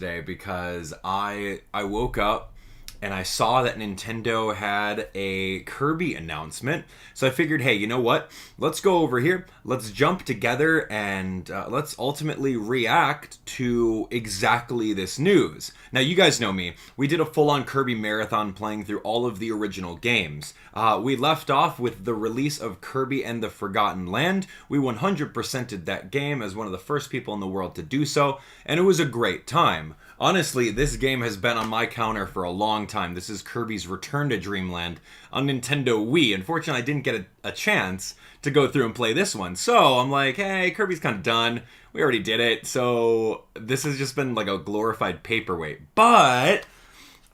today because I woke up and I saw that Nintendo had a Kirby announcement. So I figured, hey, you know what? Let's go over here. Let's jump together and let's ultimately react to exactly this news. Now, you guys know me. We did a full-on Kirby marathon playing through all of the original games. We left off with the release of Kirby and the Forgotten Land. We 100%ed that game as one of the first people in the world to do so, and it was a great time. Honestly, this game has been on my counter for a long time. This is Kirby's Return to Dreamland on Nintendo Wii. Unfortunately, I didn't get a chance to go through and play this one. So I'm like, hey, Kirby's kind of done. We already did it. So this has just been like a glorified paperweight. But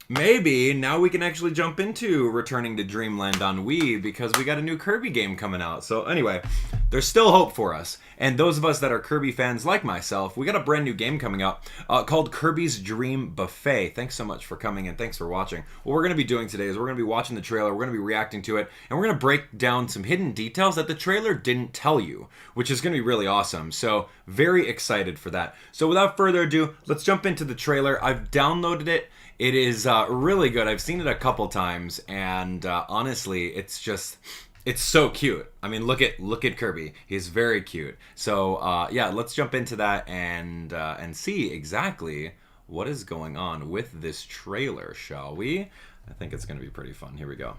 maybe now we can actually jump into Returning to Dreamland on Wii because we got a new Kirby game coming out. So anyway, there's still hope for us. And those of us that are Kirby fans like myself, we got a brand new game coming out called Kirby's Dream Buffet. Thanks so much for coming and thanks for watching. What we're going to be doing today is we're going to be watching the trailer, we're going to be reacting to it, and we're going to break down some hidden details that the trailer didn't tell you, which is going to be really awesome. So very excited for that. So without further ado, let's jump into the trailer. I've downloaded it. It is really good. I've seen it a couple times, and honestly, it's so cute. I mean, look at Kirby. He's very cute. So yeah, let's jump into that and see exactly what is going on with this trailer, shall we? I think it's going to be pretty fun. Here we go.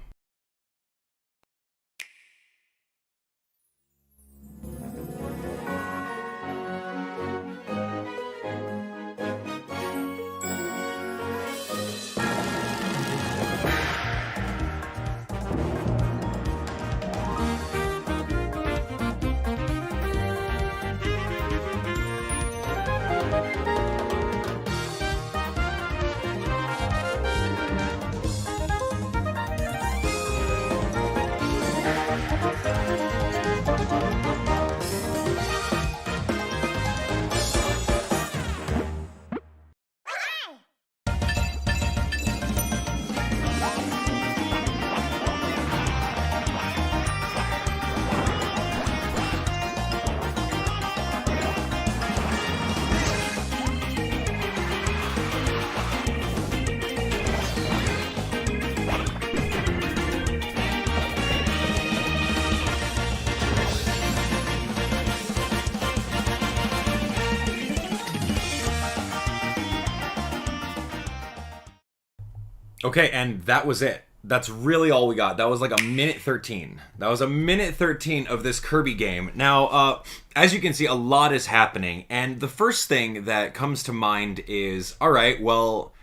Okay, and that was it. That's really all we got. That was like a minute 13. That was a minute 13 of this Kirby game. Now, as you can see, a lot is happening. And the first thing that comes to mind is, all right, well,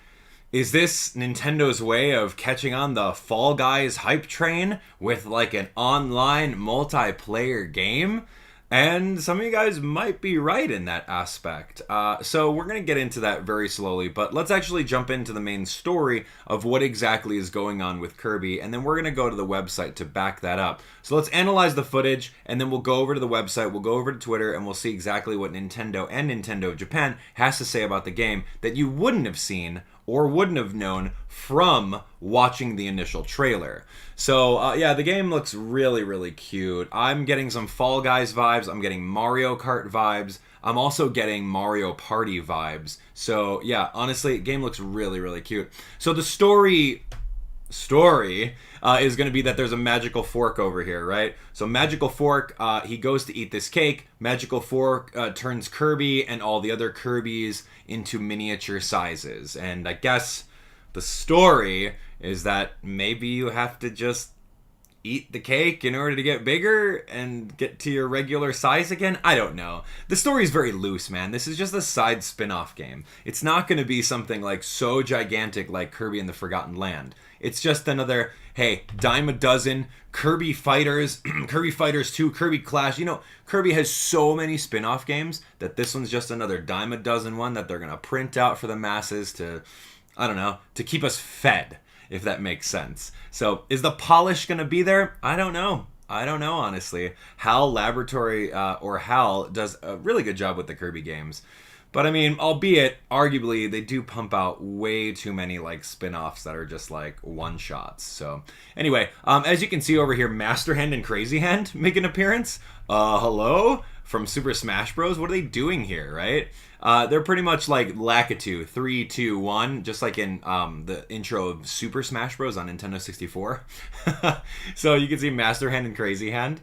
is this Nintendo's way of catching on the Fall Guys hype train with like an online multiplayer game? And some of you guys might be right in that aspect. So we're going to get into that very slowly, but let's actually jump into the main story of what exactly is going on with Kirby, and then we're going to go to the website to back that up. So let's analyze the footage, and then we'll go over to the website, we'll go over to Twitter, and we'll see exactly what Nintendo and Nintendo Japan has to say about the game that you wouldn't have seen or wouldn't have known from watching the initial trailer. So yeah, the game looks really, really cute. I'm getting some Fall Guys vibes. I'm getting Mario Kart vibes. I'm also getting Mario Party vibes. So yeah, honestly, the game looks really, really cute. So the story is going to be that there's a magical fork over here, right? So magical fork, he goes to eat this cake. Magical fork turns Kirby and all the other Kirbys into miniature sizes. And I guess the story is that maybe you have to just eat the cake in order to get bigger and get to your regular size again? I don't know. The story is very loose, man. This is just a side spin-off game. It's not going to be something like so gigantic like Kirby and the Forgotten Land. It's just another, hey, dime a dozen, Kirby Fighters, Kirby Fighters 2, Kirby Clash. You know, Kirby has so many spin-off games that this one's just another dime a dozen one that they're going to print out for the masses to, I don't know, to keep us fed, if that makes sense. So is the polish going to be there? I don't know. I don't know, honestly. HAL Laboratory, or HAL, does a really good job with the Kirby games. But I mean, albeit, arguably, they do pump out way too many like spin-offs that are just like one-shots. So anyway, as you can see over here, Master Hand and Crazy Hand make an appearance. Hello? From Super Smash Bros. What are they doing here, right? They're pretty much like Lakitu, 3, 2, 1, just like in the intro of Super Smash Bros. On Nintendo 64. So you can see Master Hand and Crazy Hand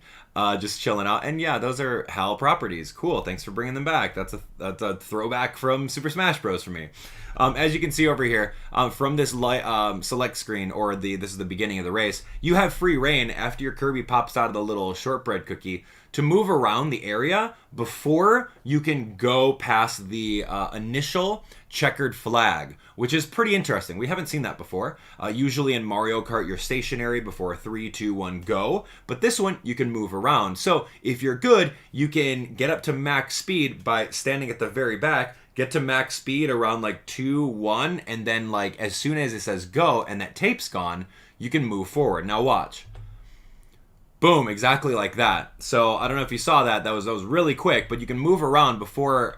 just chilling out. And yeah, those are HAL properties. Cool, thanks for bringing them back. That's a throwback from Super Smash Bros. For me. As you can see over here, from this select screen, or this is the beginning of the race, you have free reign after your Kirby pops out of the little shortbread cookie to move around the area before you can go past the initial checkered flag, which is pretty interesting. We haven't seen that before. Usually in Mario Kart, you're stationary before 3, 2, 1, go. But this one, you can move around. So if you're good, you can get up to max speed by standing at the very back, get to max speed around like 2, 1, and then like as soon as it says go and that tape's gone, you can move forward. Now watch. Boom, exactly like that. So I don't know if you saw that. That was really quick, but you can move around before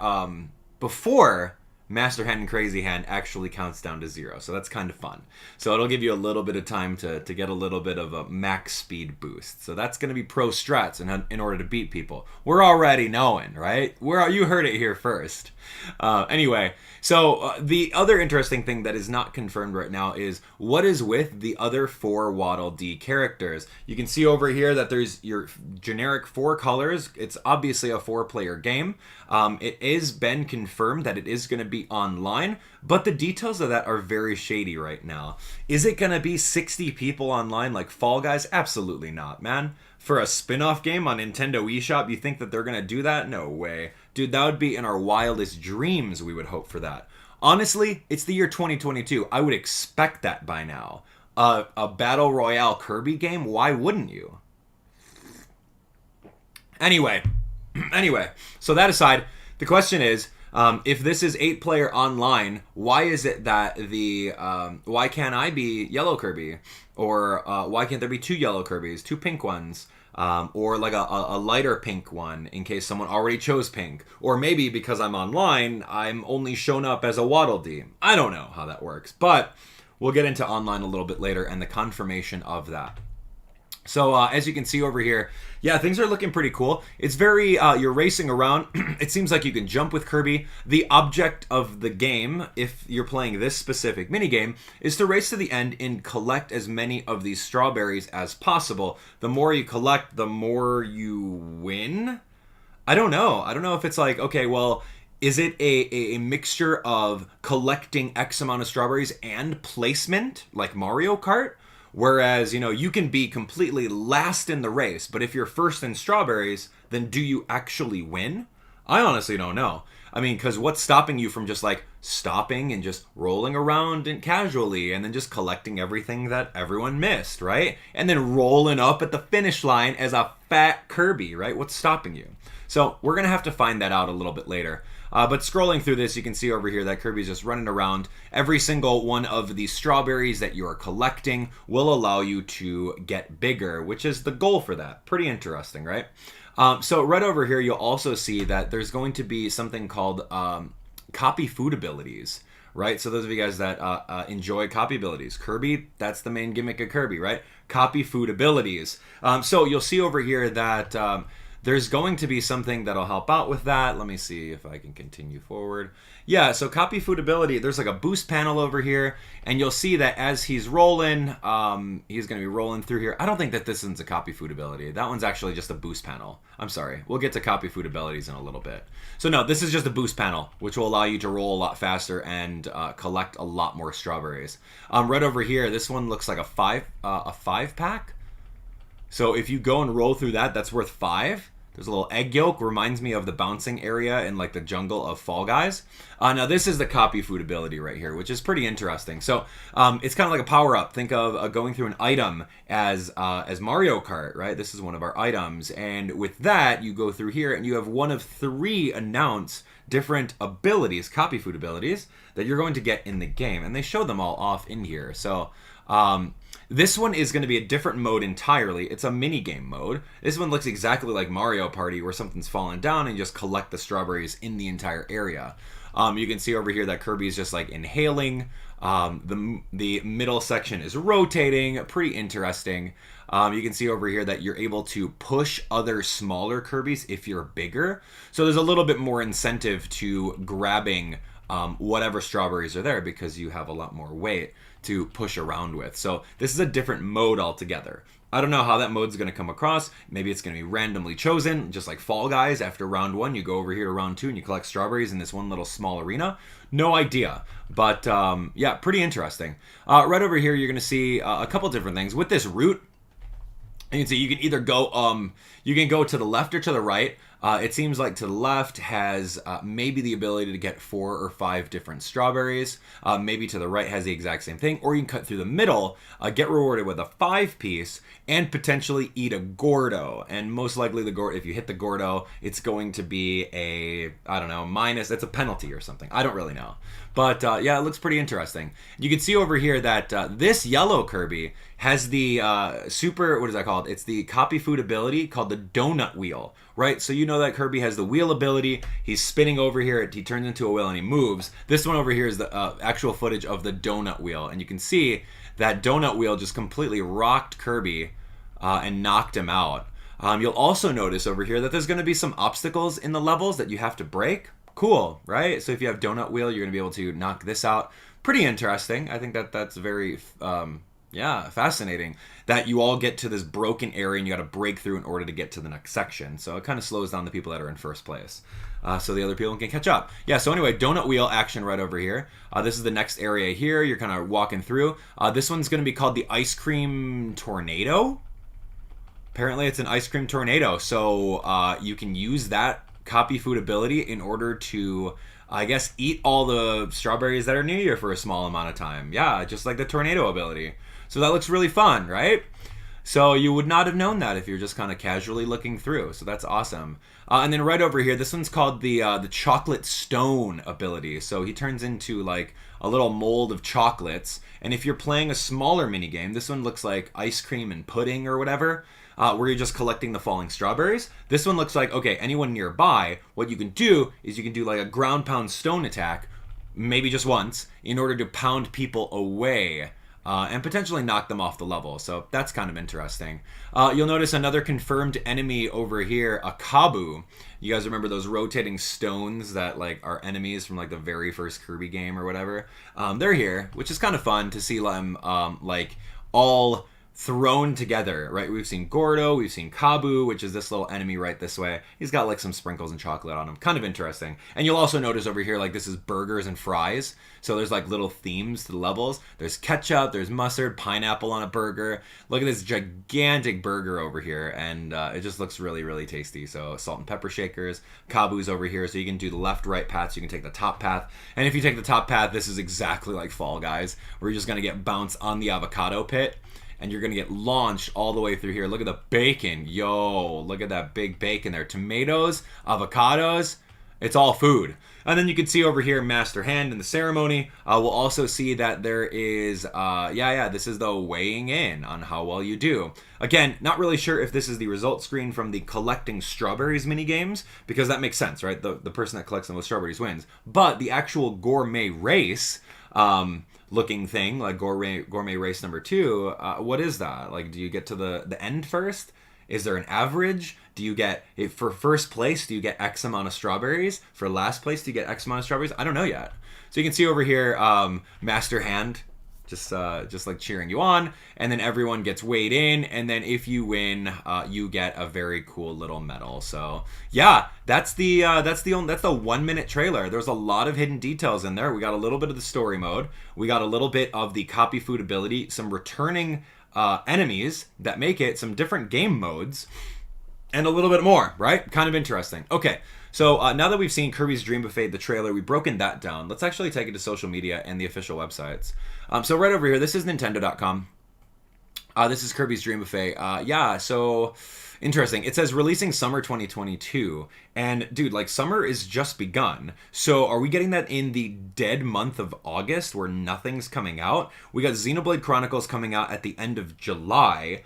Master Hand and Crazy Hand actually counts down to 0. So that's kind of fun. So it'll give you a little bit of time to get a little bit of a max speed boost. So that's going to be pro strats in order to beat people. We're already knowing, right? You heard it here first. Anyway, so the other interesting thing that is not confirmed right now is what is with the other 4 Waddle Dee characters. You can see over here that there's your generic 4 colors. It's obviously a 4-player game. It is been confirmed that it is going to be online, but the details of that are very shady right now. Is it going to be 60 people online like Fall Guys? Absolutely not, man. For a spin-off game on Nintendo eShop, you think that they're going to do that? No way. Dude, that would be in our wildest dreams we would hope for that. Honestly, it's the year 2022. I would expect that by now. A Battle Royale Kirby game? Why wouldn't you? Anyway, so that aside, the question is, if this is 8-player online, why is it that why can't I be Yellow Kirby? Or why can't there be 2 Yellow Kirbys, 2 pink ones? Or like a lighter pink one in case someone already chose pink. Or maybe because I'm online, I'm only shown up as a Waddle Dee. I don't know how that works, but we'll get into online a little bit later and the confirmation of that. So as you can see over here, yeah, things are looking pretty cool. It's very, you're racing around. It seems like you can jump with Kirby. The object of the game, if you're playing this specific minigame, is to race to the end and collect as many of these strawberries as possible. The more you collect, the more you win? I don't know. I don't know if it's like, okay, well, is it a mixture of collecting X amount of strawberries and placement, like Mario Kart? Whereas, you can be completely last in the race, but if you're first in strawberries, then do you actually win? I honestly don't know. I mean, because what's stopping you from just like stopping and just rolling around and casually and then just collecting everything that everyone missed, right? And then rolling up at the finish line as a fat Kirby, right? What's stopping you? So we're going to have to find that out a little bit later. But scrolling through this, you can see over here that Kirby's just running around. Every single one of these strawberries that you are collecting will allow you to get bigger, which is the goal for that. Pretty interesting, right? So right over here, you'll also see that there's going to be something called copy food abilities, right? So those of you guys that enjoy copy abilities, Kirby, that's the main gimmick of Kirby, right? Copy food abilities. So you'll see over here that there's going to be something that'll help out with that. Let me see if I can continue forward. Yeah, so copy food ability, there's like a boost panel over here, and you'll see that as he's rolling, he's going to be rolling through here. I don't think that this one's a copy food ability. That one's actually just a boost panel. I'm sorry. We'll get to copy food abilities in a little bit. So no, this is just a boost panel, which will allow you to roll a lot faster and collect a lot more strawberries. Right over here, this one looks like a 5-pack. So if you go and roll through that, that's worth 5. There's a little egg yolk, reminds me of the bouncing area in like the jungle of Fall Guys. Now this is the copy food ability right here, which is pretty interesting. So it's kind of like a power up. Think of going through an item as Mario Kart, right? This is one of our items, and with that you go through here and you have one of 3 announced different abilities, copy food abilities, that you're going to get in the game, and they show them all off in here. So this one is going to be a different mode entirely. It's a mini game mode. This one looks exactly like Mario Party, where something's falling down and you just collect the strawberries in the entire area. You can see over here that Kirby is just like inhaling. The middle section is rotating, pretty interesting. You can see over here that you're able to push other smaller Kirby's if you're bigger. So there's a little bit more incentive to grabbing whatever strawberries are there because you have a lot more weight to push around with. So this is a different mode altogether. I don't know how that mode's going to come across. Maybe it's going to be randomly chosen, just like Fall Guys. After round 1, you go over here to round 2 and you collect strawberries in this one little small arena. No idea. But yeah, pretty interesting. Right over here, you're going to see a couple different things. With this route, you can see you can either go you can go to the left or to the right. It seems like to the left has maybe the ability to get 4 or 5 different strawberries. Maybe to the right has the exact same thing. Or you can cut through the middle, get rewarded with a 5-piece, and potentially eat a Gordo. And most likely if you hit the Gordo, it's going to be a, I don't know, minus, it's a penalty or something. I don't really know. But yeah, it looks pretty interesting. You can see over here that this yellow Kirby has the super, what is that called? It's the copy food ability called the donut wheel, right? So you know that Kirby has the wheel ability. He's spinning over here. He turns into a wheel and he moves. This one over here is the actual footage of the donut wheel. And you can see that donut wheel just completely rocked Kirby and knocked him out. You'll also notice over here that there's going to be some obstacles in the levels that you have to break. Cool, right? So if you have donut wheel, you're going to be able to knock this out. Pretty interesting. I think that's very, yeah, fascinating. That you all get to this broken area and you got to break through in order to get to the next section. So it kind of slows down the people that are in first place. So the other people can catch up. Yeah, so anyway, donut wheel action right over here. This is the next area here. You're kind of walking through. This one's going to be called the Ice Cream Tornado. Apparently it's an ice cream tornado. So you can use that copy food ability in order to, I guess, eat all the strawberries that are near you for a small amount of time. Yeah, just like the tornado ability. So that looks really fun, right? So you would not have known that if you're just kind of casually looking through. So that's awesome. And then right over here, this one's called the chocolate stone ability. So he turns into like a little mold of chocolates. And if you're playing a smaller mini game, this one looks like ice cream and pudding or whatever. Where you're just collecting the falling strawberries. This one looks like, okay, anyone nearby, what you can do is you can do like a ground pound stone attack, maybe just once, in order to pound people away and potentially knock them off the level. So that's kind of interesting. You'll notice another confirmed enemy over here, a Kabu. You guys remember those rotating stones that like are enemies from like the very first Kirby game or whatever? They're here, which is kind of fun to see them like all thrown together, right? We've seen Gordo, we've seen Kabu, which is this little enemy right this way. He's got like some sprinkles and chocolate on him. Kind of interesting. And you'll also notice over here, like this is burgers and fries. So there's like little themes to the levels. There's ketchup, there's mustard, pineapple on a burger. Look at this gigantic burger over here. And it just looks really, really tasty. So salt and pepper shakers. Kabu's over here. So you can do the left, right path. So you can take the top path. And if you take the top path, this is exactly like Fall Guys, where you're just going to get bounced on the avocado pit. And you're going to get launched all the way through here. Look at the bacon. Yo, look at that big bacon there. Tomatoes, avocados, it's all food. And then you can see over here, Master Hand in the ceremony. We'll also see that there is, this is the weighing in on how well you do. Again, not really sure if this is the result screen from the collecting strawberries mini games, because that makes sense, right? The person that collects the most strawberries wins. But the actual gourmet race, looking thing, like gourmet race number 2, what is that? Like, do you get to the end first? Is there an average? Do you get, for first place, do you get X amount of strawberries? For last place, do you get X amount of strawberries? I don't know yet. So you can see over here, Master Hand, just like cheering you on, and then everyone gets weighed in, and then if you win, you get a very cool little medal. So yeah, that's the 1-minute trailer. There's a lot of hidden details in there. We got a little bit of the story mode, we got a little bit of the copy food ability, some returning enemies that make it, some different game modes, and a little bit more, right? Kind of interesting. Okay, so now that we've seen Kirby's Dream Buffet, the trailer, we've broken that down. Let's actually take it to social media and the official websites. So right over here, this is Nintendo.com. This is Kirby's Dream Buffet. Yeah, so interesting. It says releasing summer 2022. And dude, like summer is just begun. So are we getting that in the dead month of August where nothing's coming out? We got Xenoblade Chronicles coming out at the end of July.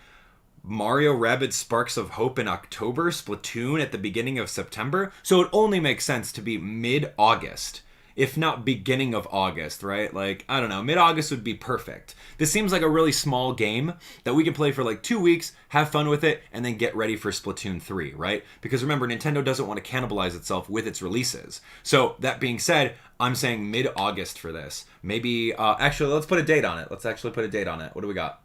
Mario Rabbids Sparks of Hope in October, Splatoon at the beginning of September. So it only makes sense to be mid-August. if not beginning of August, right? Like, I don't know, mid-August would be perfect. This seems like a really small game that we can play for like 2 weeks, have fun with it, and then get ready for Splatoon 3, right? Because remember, Nintendo doesn't want to cannibalize itself with its releases. So that being said, I'm saying mid-August for this. Maybe, actually, let's put a date on it. Let's actually put a date on it. What do we got?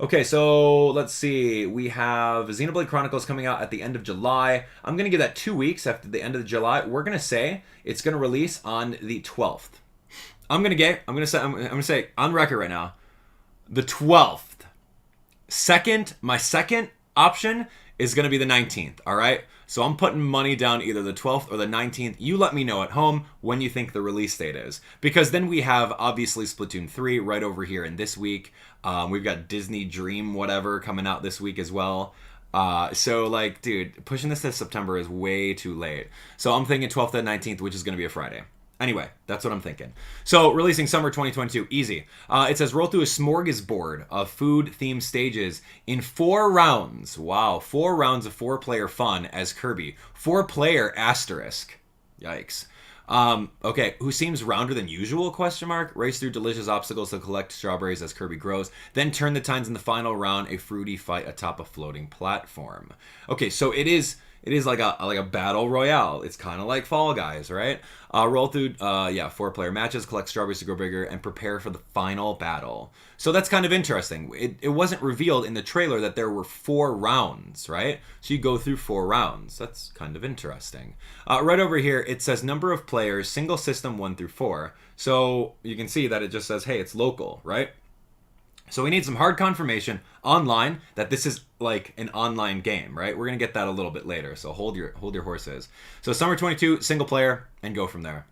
Okay, so let's see. We have Xenoblade Chronicles coming out at the end of July. I'm going to give that 2 weeks after the end of July. We're going to say it's going to release on the 12th. I'm going to say on record right now, the 12th. My second option is going to be the 19th, all right? So I'm putting money down either the 12th or the 19th. You let me know at home when you think the release date is. Because then we have, obviously, Splatoon 3 right over here in this week. We've got Disney Dream whatever coming out this week as well. So, like, dude, pushing this to September is way too late. So I'm thinking 12th and 19th, which is going to be a Friday. Anyway, that's what I'm thinking. So, releasing summer 2022, easy. It says, roll through a smorgasbord of food-themed stages in 4 rounds. Wow, 4 rounds of 4-player fun as Kirby. 4-player asterisk. Yikes. Okay, who seems rounder than usual, question mark? Race through delicious obstacles to collect strawberries as Kirby grows. Then turn the tides in the final round, a fruity fight atop a floating platform. Okay, so it is like a battle royale. It's kind of like Fall Guys, right? Roll through 4-player matches, collect strawberries to grow bigger, and prepare for the final battle. So that's kind of interesting. It wasn't revealed in the trailer that there were 4 rounds, right? So you go through 4 rounds. That's kind of interesting. Right over here, it says number of players, single system 1 through 4. So you can see that it just says, hey, it's local, right? So we need some hard confirmation online that this is like an online game, right? We're going to get that a little bit later, so hold your horses. So Summer 22, single player, and go from there.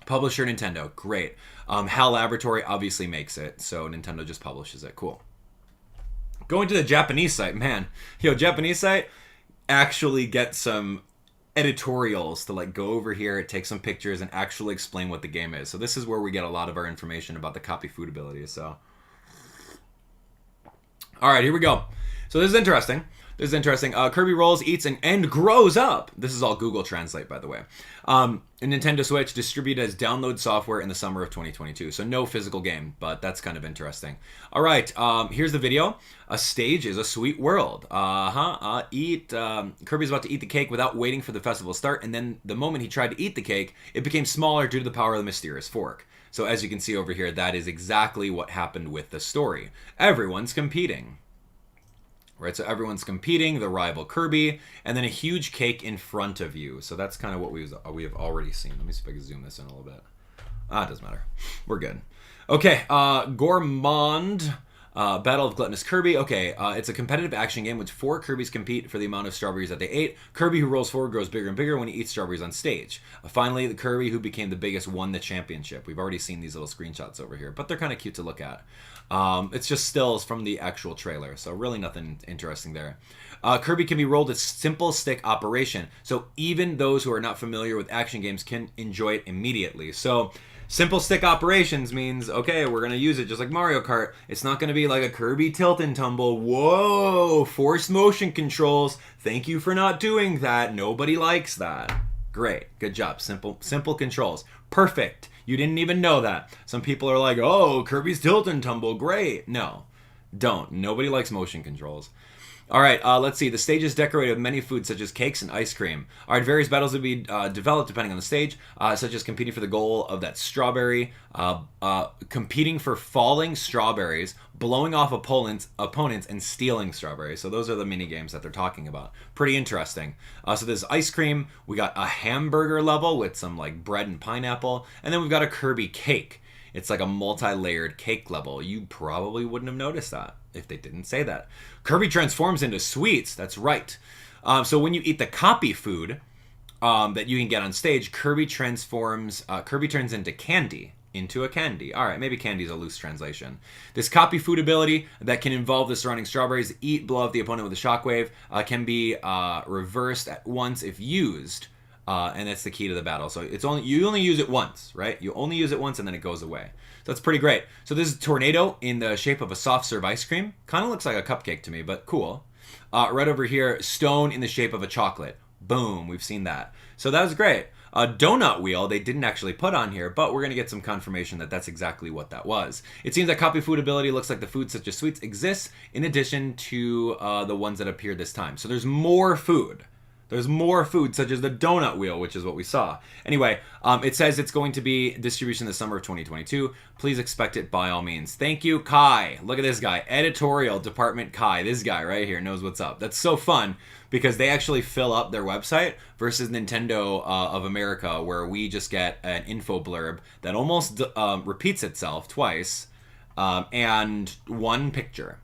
Publisher Nintendo, great. HAL Laboratory obviously makes it, so Nintendo just publishes it, cool. Going to the Japanese site, man. Japanese site, actually get some editorials to like go over here, take some pictures, and actually explain what the game is. So this is where we get a lot of our information about the copy food abilities, so... All right, here we go. So this is interesting. Kirby rolls, eats, and grows up. This is all Google Translate, by the way. Nintendo Switch distributed as download software in the summer of 2022. So no physical game, but that's kind of interesting. All right, here's the video. A stage is a sweet world. Kirby's about to eat the cake without waiting for the festival to start. And then the moment he tried to eat the cake, it became smaller due to the power of the mysterious fork. So as you can see over here, that is exactly what happened with the story. Everyone's competing. Right, so everyone's competing, the rival Kirby, and then a huge cake in front of you. So that's kind of what we have already seen. Let me see if I can zoom this in a little bit. It doesn't matter. We're good. Okay, Gourmand, Battle of Gluttonous Kirby. Okay, it's a competitive action game in which 4 Kirbys compete for the amount of strawberries that they ate. Kirby who rolls forward grows bigger and bigger when he eats strawberries on stage. Finally, the Kirby who became the biggest won the championship. We've already seen these little screenshots over here, but they're kind of cute to look at. It's just stills from the actual trailer, so really nothing interesting there. Kirby can be rolled as simple stick operation, so even those who are not familiar with action games can enjoy it immediately. So simple stick operations means, okay, we're going to use it just like Mario Kart. It's not going to be like a Kirby tilt and tumble. Whoa, forced motion controls. Thank you for not doing that. Nobody likes that. Great, good job. Simple controls. Perfect. You didn't even know that. Some people are like, oh, Kirby's tilt and tumble, great. No, don't. Nobody likes motion controls. All right, let's see. The stage is decorated with many foods such as cakes and ice cream. All right, various battles will be developed depending on the stage, such as competing for the goal of that strawberry, competing for falling strawberries, blowing off opponents, and stealing strawberries. So those are the mini games that they're talking about. Pretty interesting. So there's ice cream. We got a hamburger level with some like bread and pineapple, and then we've got a Kirby cake. It's like a multi-layered cake level. You probably wouldn't have noticed that if they didn't say that. Kirby transforms into sweets. That's right. So when you eat the copy food that you can get on stage, Kirby turns into candy. Into a candy. All right, maybe candy is a loose translation. This copy food ability that can involve the surrounding strawberries, eat, blow up the opponent with a shockwave, can be reversed at once if used. And that's the key to the battle. So you only use it once, right? You only use it once and then it goes away. So that's pretty great. So this is Tornado in the shape of a soft serve ice cream. Kind of looks like a cupcake to me, but cool. Right over here, Stone in the shape of a chocolate. Boom, we've seen that. So that was great. Donut wheel, they didn't actually put on here, but we're going to get some confirmation that that's exactly what that was. It seems that copy food ability looks like the food such as sweets exists in addition to the ones that appeared this time. So there's more food. There's more food, such as the donut wheel, which is what we saw. Anyway, it says it's going to be distribution this summer of 2022. Please expect it by all means. Thank you, Kai. Look at this guy. Editorial Department Kai. This guy right here knows what's up. That's so fun because they actually fill up their website versus Nintendo of America, where we just get an info blurb that almost repeats itself twice and one picture.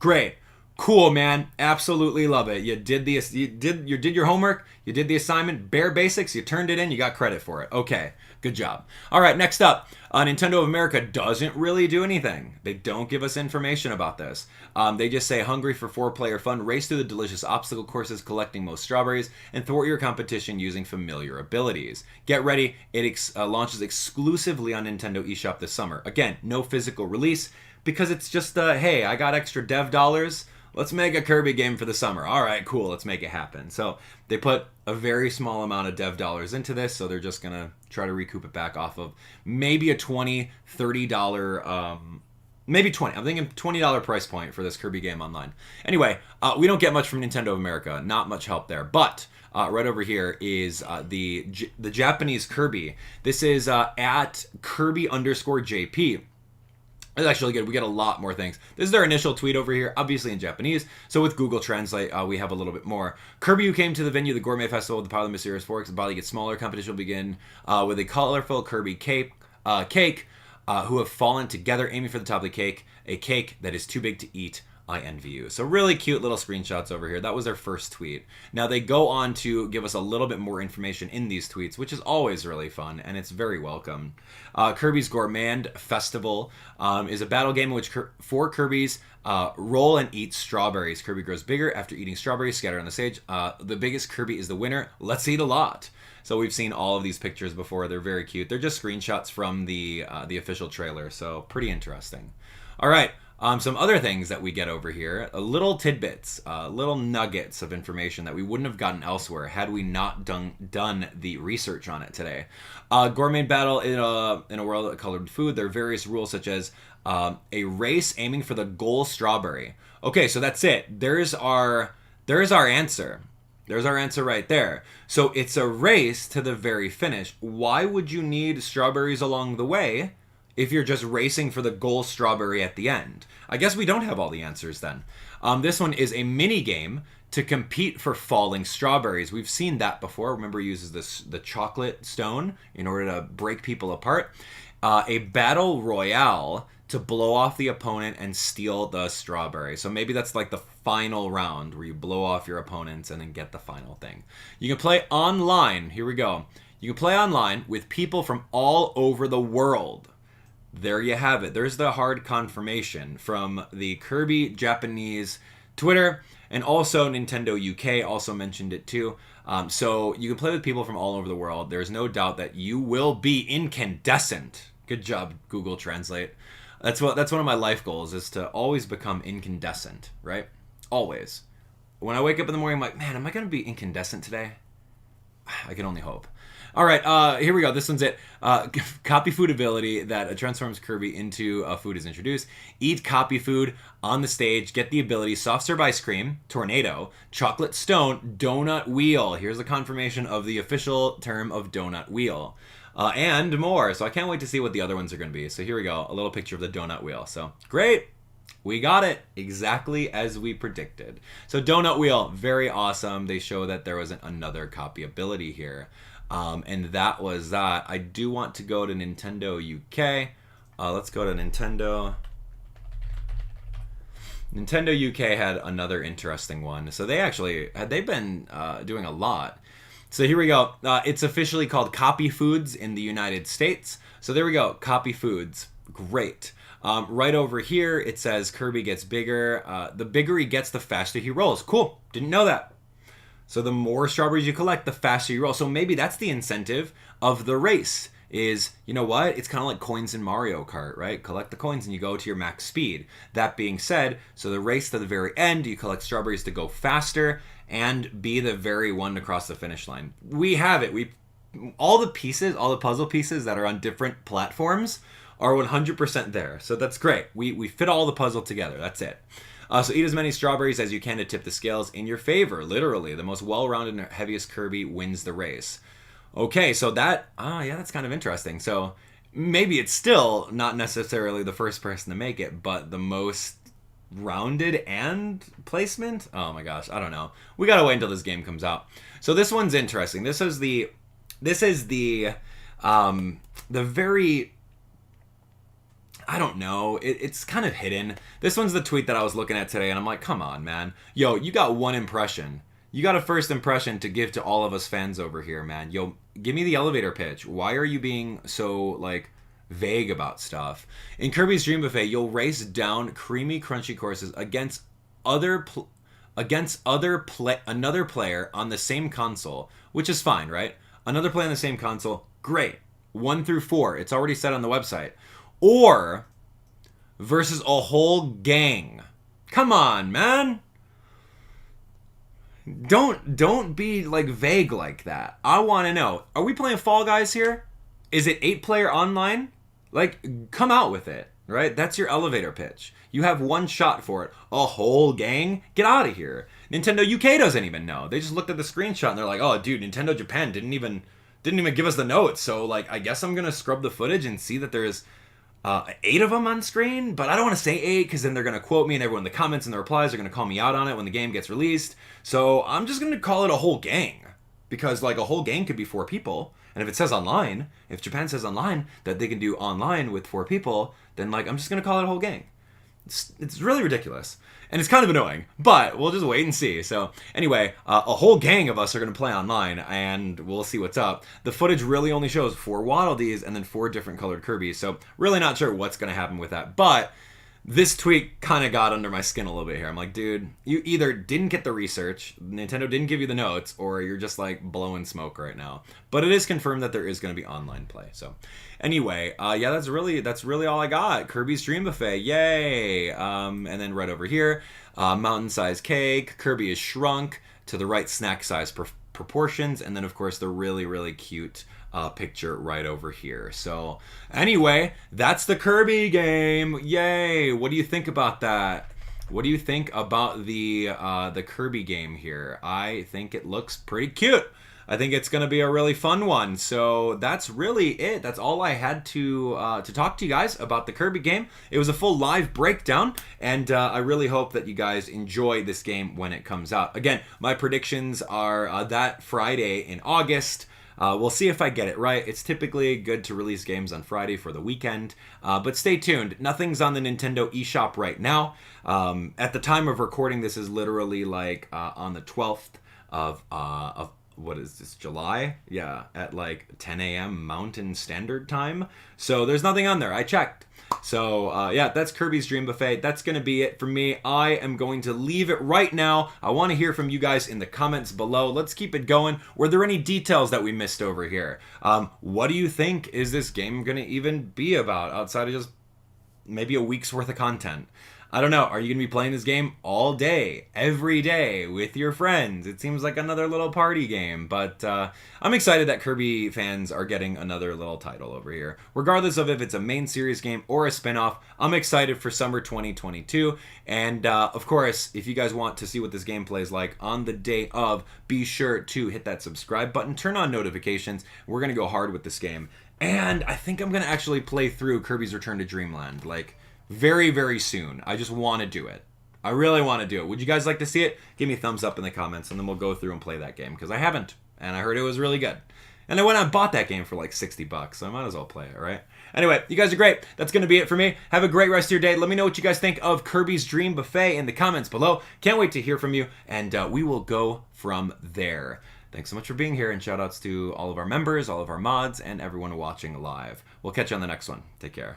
Great. Cool, man. Absolutely love it. You did your homework, you did the assignment, bare basics, you turned it in, you got credit for it. Okay, good job. All right, next up, Nintendo of America doesn't really do anything. They don't give us information about this. They just say, hungry for 4-player fun, race through the delicious obstacle courses, collecting most strawberries, and thwart your competition using familiar abilities. Get ready, it launches exclusively on Nintendo eShop this summer. Again, no physical release, because it's just, hey, I got extra dev dollars, let's make a Kirby game for the summer. All right, cool. Let's make it happen. So they put a very small amount of dev dollars into this, so they're just going to try to recoup it back off of maybe a $20, $30, maybe 20. I'm thinking $20 price point for this Kirby game online. Anyway, we don't get much from Nintendo of America. Not much help there. But right over here is the Japanese Kirby. This is at Kirby_JP. It's actually good. We get a lot more things. This is their initial tweet over here, obviously in Japanese. So with Google Translate, we have a little bit more. Kirby, who came to the venue, the Gourmet Festival, the Power of the Mysterious Forks, the body gets smaller. Competition will begin with a colorful Kirby cake, who have fallen together, aiming for the top of the cake. A cake that is too big to eat. I envy you. So really cute little screenshots over here. That was their first tweet. Now they go on to give us a little bit more information in these tweets, which is always really fun, and it's very welcome. Kirby's Gourmet Festival is a battle game in which 4 Kirbys roll and eat strawberries. Kirby grows bigger after eating strawberries scattered on the stage. The biggest Kirby is the winner. Let's eat a lot. So we've seen all of these pictures before. They're very cute. They're just screenshots from the official trailer, so pretty interesting. All right. Some other things that we get over here, little tidbits, little nuggets of information that we wouldn't have gotten elsewhere had we not done the research on it today. Gourmet battle in a world of colored food. There are various rules such as a race aiming for the goal strawberry. Okay, so that's it. There's our answer. There's our answer right there. So it's a race to the very finish. Why would you need strawberries along the way if you're just racing for the goal strawberry at the end? I guess we don't have all the answers then. This one is a mini game to compete for falling strawberries. We've seen that before. Remember, he uses the chocolate stone in order to break people apart. A battle royale to blow off the opponent and steal the strawberry. So maybe that's like the final round where you blow off your opponents and then get the final thing. You can play online. Here we go. You can play online with people from all over the world. There you have it. There's the hard confirmation from the Kirby Japanese Twitter, and also Nintendo UK also mentioned it too. So you can play with people from all over the world. There's no doubt that you will be incandescent. Good job, Google Translate. That's one of my life goals, is to always become incandescent, right? Always. When I wake up in the morning, I'm like, man, am I going to be incandescent today? I can only hope. All right, here we go. This one's it. Copy food ability that transforms Kirby into food is introduced. Eat copy food on the stage. Get the ability soft serve ice cream, tornado, chocolate stone, donut wheel. Here's a confirmation of the official term of donut wheel. And more. So I can't wait to see what the other ones are going to be. So here we go. A little picture of the donut wheel. So great. We got it exactly as we predicted. So donut wheel, very awesome. They show that there wasn't another copy ability here. And that was that. I do want to go to Nintendo UK. Let's go to Nintendo. Nintendo UK had another interesting one. So they've been doing a lot. So here we go. It's officially called Copy Foods in the United States. So there we go. Copy Foods. Great. Right over here, it says Kirby gets bigger. The bigger he gets, the faster he rolls. Cool. Didn't know that. So the more strawberries you collect, the faster you roll. So maybe that's the incentive of the race is, you know what? It's kind of like coins in Mario Kart, right? Collect the coins and you go to your max speed. That being said, so the race to the very end, you collect strawberries to go faster and be the very one to cross the finish line. We have it. all the pieces, all the puzzle pieces that are on different platforms are 100% there. So that's great. We fit all the puzzle together. That's it. So eat as many strawberries as you can to tip the scales in your favor. Literally, the most well-rounded and heaviest Kirby wins the race. Okay, so that, yeah, that's kind of interesting. So maybe it's still not necessarily the first person to make it, but the most rounded and placement? Oh my gosh, I don't know. We gotta wait until this game comes out. So this one's interesting. This is the very, I don't know, it's kind of hidden. This one's the tweet that I was looking at today, and I'm like, come on, man. Yo, you got one impression. You got a first impression to give to all of us fans over here, man. Yo, give me the elevator pitch. Why are you being so, like, vague about stuff? In Kirby's Dream Buffet, you'll race down creamy, crunchy courses against another player on the same console, which is fine, right? Another player on the same console, great. 1 through 4, it's already set on the website. Or versus a whole gang. Come on, man. Don't be like vague like that. I want to know. Are we playing Fall Guys here? Is it 8-player online? Like, come out with it, right? That's your elevator pitch. You have one shot for it. A whole gang? Get out of here. Nintendo UK doesn't even know. They just looked at the screenshot and they're like, "Oh, dude, Nintendo Japan didn't even give us the notes." So, like, I guess I'm gonna scrub the footage and see that there's 8 of them on screen, but I don't want to say 8 because then they're going to quote me and everyone in the comments and the replies are going to call me out on it when the game gets released. So I'm just going to call it a whole gang because, like, a whole gang could be 4 people. And if it says online, if Japan says online that they can do online with 4 people, then, like, I'm just going to call it a whole gang. It's really ridiculous. And it's kind of annoying, but we'll just wait and see. So anyway, a whole gang of us are going to play online, and we'll see what's up. The footage really only shows 4 Waddle Dees and then 4 different colored Kirby's, so really not sure what's going to happen with that. But this tweet kind of got under my skin a little bit here. I'm like, dude, you either didn't get the research, Nintendo didn't give you the notes, or you're just like blowing smoke right now. But it is confirmed that there is going to be online play. So anyway, yeah, that's really all I got. Kirby's Dream Buffet, yay! And then right over here, mountain size cake. Kirby is shrunk to the right snack size proportions, and then of course the really cute picture right over here. So anyway, that's the Kirby game. Yay! What do you think about that? What do you think about the Kirby game here? I think it looks pretty cute. I think it's going to be a really fun one. So that's really it. That's all I had to talk to you guys about the Kirby game. It was a full live breakdown, and I really hope that you guys enjoy this game when it comes out. Again, my predictions are that Friday in August. We'll see if I get it right. It's typically good to release games on Friday for the weekend, but stay tuned. Nothing's on the Nintendo eShop right now. At the time of recording, this is literally like on the 12th of what is this, July? Yeah, at like 10 a.m. Mountain Standard Time. So there's nothing on there. I checked. So yeah, that's Kirby's Dream Buffet. That's going to be it for me. I am going to leave it right now. I want to hear from you guys in the comments below. Let's keep it going. Were there any details that we missed over here? What do you think is this game going to even be about outside of just maybe a week's worth of content? I don't know. Are you going to be playing this game all day, every day, with your friends? It seems like another little party game, but I'm excited that Kirby fans are getting another little title over here. Regardless of if it's a main series game or a spin-off, I'm excited for summer 2022. And of course, if you guys want to see what this game plays like on the day of, be sure to hit that subscribe button, turn on notifications. We're going to go hard with this game. And I think I'm going to actually play through Kirby's Return to Dreamland, like, very soon. I just want to do it. I really want to do it. Would you guys like to see it? Give me a thumbs up in the comments, and then we'll go through and play that game, because I haven't, and I heard it was really good. And I went out and bought that game for like $60, so I might as well play it, right? Anyway, you guys are great. That's going to be it for me. Have a great rest of your day. Let me know what you guys think of Kirby's Dream Buffet in the comments below. Can't wait to hear from you, and we will go from there. Thanks so much for being here, and shout outs to all of our members, all of our mods, and everyone watching live. We'll catch you on the next one. Take care.